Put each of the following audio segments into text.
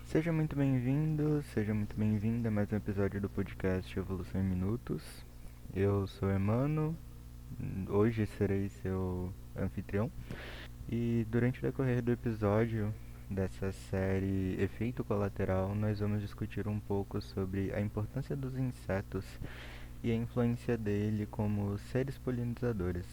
Seja muito bem-vindo, seja muito bem-vinda a mais um episódio do podcast Evolução em Minutos. Eu sou Emano, hoje serei seu anfitrião e durante o decorrer do episódio dessa série Efeito Colateral, nós vamos discutir um pouco sobre a importância dos insetos e a influência dele como seres polinizadores.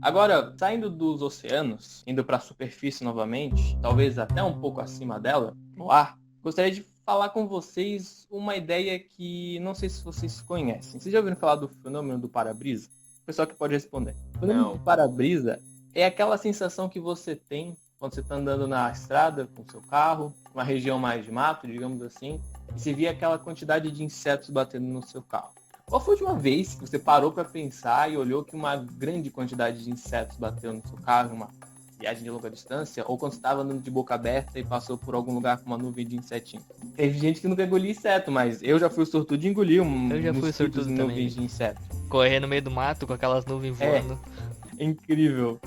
Agora, saindo dos oceanos, indo para a superfície novamente, talvez até um pouco acima dela, no ar, gostaria de falar com vocês uma ideia que não sei se vocês conhecem. Vocês já ouviram falar do fenômeno do para-brisa? O pessoal que pode responder. O fenômeno do para-brisa é aquela sensação que você tem quando você está andando na estrada com o seu carro, uma região mais de mato, digamos assim, e você vê aquela quantidade de insetos batendo no seu carro. Qual foi a última vez que você parou para pensar e olhou que uma grande quantidade de insetos bateu no seu carro em uma viagem de longa distância? Ou quando você estava andando de boca aberta e passou por algum lugar com uma nuvem de insetinho? Teve gente que nunca engoliu inseto, mas eu já fui o sortudo de engolir Eu já fui mosquitos sortudo e também, nuvens de inseto. correr no meio do mato com aquelas nuvens voando. É incrível.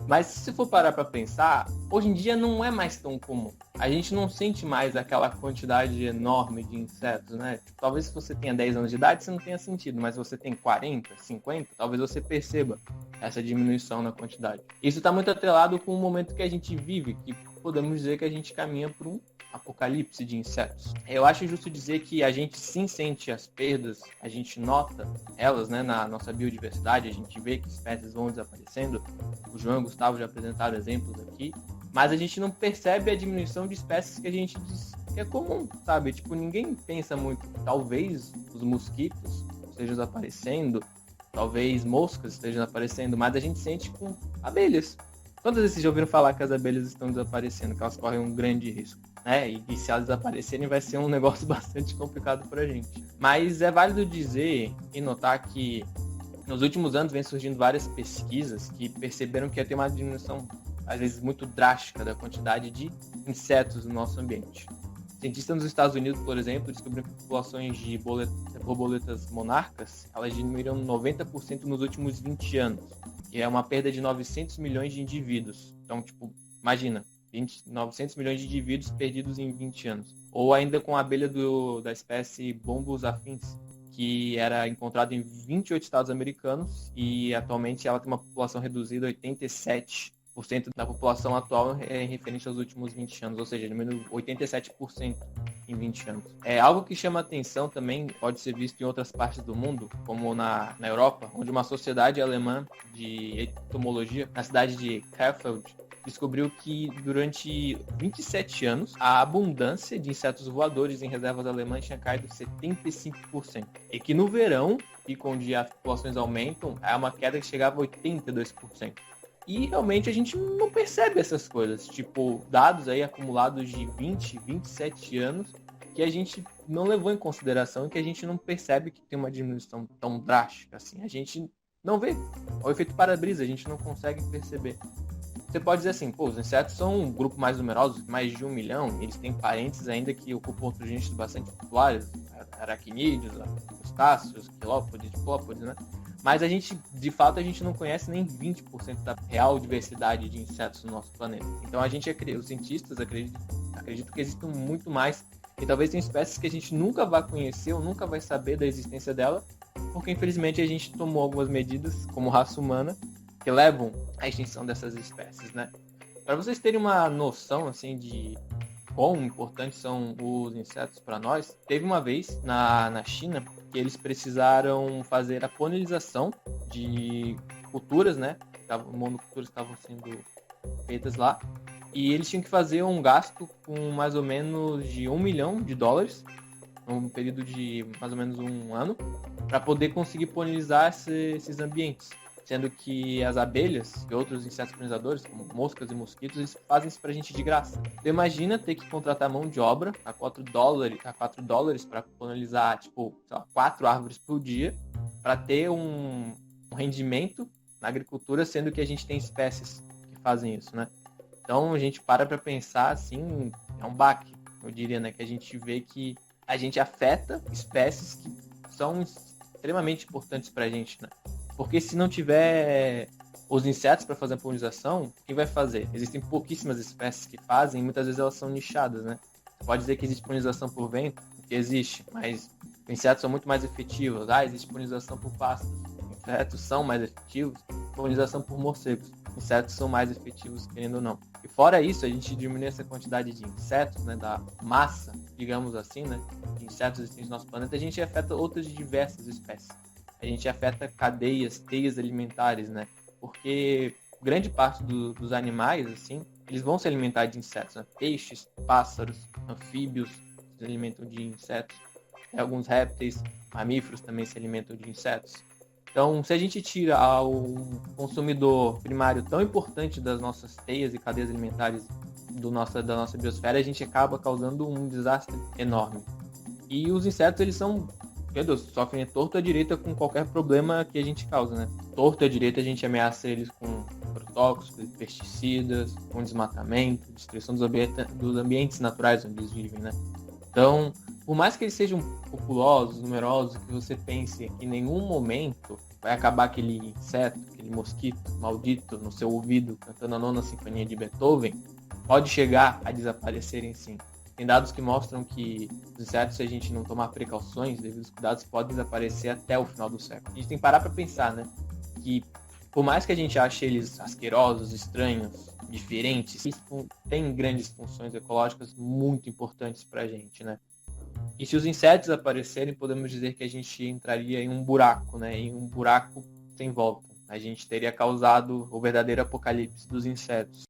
Mas se for parar para pensar, hoje em dia não é mais tão comum. A gente não sente mais aquela quantidade enorme de insetos, né? Tipo, talvez se você tenha 10 anos de idade, você não tenha sentido, mas você tem 40, 50, talvez você perceba essa diminuição na quantidade. Isso está muito atrelado com o momento que a gente vive, que podemos dizer que a gente caminha por um apocalipse de insetos. Eu acho justo dizer que a gente sim sente as perdas, a gente nota elas, né, na nossa biodiversidade, a gente vê que espécies vão desaparecendo. O João e o Gustavo já apresentaram exemplos aqui, mas a gente não percebe a diminuição de espécies que a gente diz que é comum, sabe? Tipo, ninguém pensa muito. Talvez os mosquitos estejam desaparecendo, talvez moscas estejam aparecendo, mas a gente sente com abelhas. Quantas vezes vocês já ouviram falar que as abelhas estão desaparecendo, que elas correm um grande risco? Né? E se elas desaparecerem vai ser um negócio bastante complicado para a gente. Mas é válido dizer e notar que nos últimos anos vem surgindo várias pesquisas que perceberam que ia ter uma diminuição, às vezes, muito drástica da quantidade de insetos no nosso ambiente. Cientistas nos Estados Unidos, por exemplo, descobriram que populações de borboletas monarcas elas diminuíram 90% nos últimos 20 anos, que é uma perda de 900 milhões de indivíduos. Então, tipo, imagina, 900 milhões de indivíduos perdidos em 20 anos. Ou ainda com a abelha da espécie Bombus afins, que era encontrada em 28 estados americanos e atualmente ela tem uma população reduzida a 87% da população atual em referente aos últimos 20 anos, ou seja, diminuiu 87% em 20 anos. É algo que chama atenção também, pode ser visto em outras partes do mundo, como na Europa, onde uma sociedade alemã de entomologia, na cidade de Krefeld, descobriu que durante 27 anos a abundância de insetos voadores em reservas alemãs tinha caído 75%. E que no verão, e onde as populações aumentam, é uma queda que chegava a 82%. E realmente a gente não percebe essas coisas, tipo dados aí acumulados de 20, 27 anos que a gente não levou em consideração e que a gente não percebe que tem uma diminuição tão drástica assim. A gente não vê. É o efeito para-brisa, a gente não consegue perceber. Você pode dizer assim, pô, os insetos são um grupo mais numeroso, mais de 1 milhão, eles têm parentes ainda que ocupam outros gêneros bastante populares, aracnídeos, crustáceos, quilópodes, diplópodes, né? Mas a gente, de fato, a gente não conhece nem 20% da real diversidade de insetos no nosso planeta. Então a gente, os cientistas acreditam que existem muito mais e talvez tenham espécies que a gente nunca vai conhecer ou nunca vai saber da existência dela, porque infelizmente a gente tomou algumas medidas, como raça humana, que levam à extinção dessas espécies, né? Para vocês terem uma noção assim de quão importantes são os insetos para nós, teve uma vez na China que eles precisaram fazer a polinização de culturas, né? Monoculturas estavam sendo feitas lá e eles tinham que fazer um gasto com mais ou menos de US$ 1 milhão, num período de mais ou menos um ano, para poder conseguir polinizar esses ambientes. Sendo que as abelhas e outros insetos polinizadores, como moscas e mosquitos, eles fazem isso pra gente de graça. Então imagina ter que contratar mão de obra a $4 para polinizar, tipo, sei lá, 4 árvores por dia, para ter um rendimento na agricultura, sendo que a gente tem espécies que fazem isso, né? Então a gente para pensar assim, é um baque, eu diria, né? Que a gente vê que a gente afeta espécies que são extremamente importantes pra gente, né? Porque se não tiver os insetos, para fazer a polinização, quem vai fazer? Existem pouquíssimas espécies que fazem, e muitas vezes elas são nichadas, né? Você pode dizer que existe polinização por vento, que existe, mas insetos são muito mais efetivos. Existe polinização por pássaros, insetos são mais efetivos. Polinização por morcegos, insetos são mais efetivos, querendo ou não. E fora isso, a gente diminui essa quantidade de insetos, né, da massa, digamos assim, né, de insetos existentes no nosso planeta, a gente afeta outras diversas espécies. A gente afeta cadeias, teias alimentares, né, porque grande parte dos animais, assim, eles vão se alimentar de insetos, né? Peixes, pássaros, anfíbios se alimentam de insetos. Alguns répteis, mamíferos também se alimentam de insetos. Então, se a gente tira um consumidor primário tão importante das nossas teias e cadeias alimentares da nossa biosfera, a gente acaba causando um desastre enorme. E os insetos, eles são, meu Deus, sofrem torto à direita com qualquer problema que a gente causa, né? Torto à direita a gente ameaça eles com agrotóxicos, pesticidas, com desmatamento, destruição dos ambientes naturais onde eles vivem, né? Então, por mais que eles sejam populosos, numerosos, que você pense que em nenhum momento vai acabar aquele inseto, aquele mosquito maldito no seu ouvido cantando a nona sinfonia de Beethoven, pode chegar a desaparecerem sim. Tem dados que mostram que os insetos, se a gente não tomar precauções, devidos cuidados, podem desaparecer até o final do século. A gente tem que parar para pensar, né? Que por mais que a gente ache eles asquerosos, estranhos, diferentes, eles têm grandes funções ecológicas muito importantes para a gente, né? E se os insetos aparecerem, podemos dizer que a gente entraria em um buraco, né? Em um buraco sem volta. A gente teria causado o verdadeiro apocalipse dos insetos.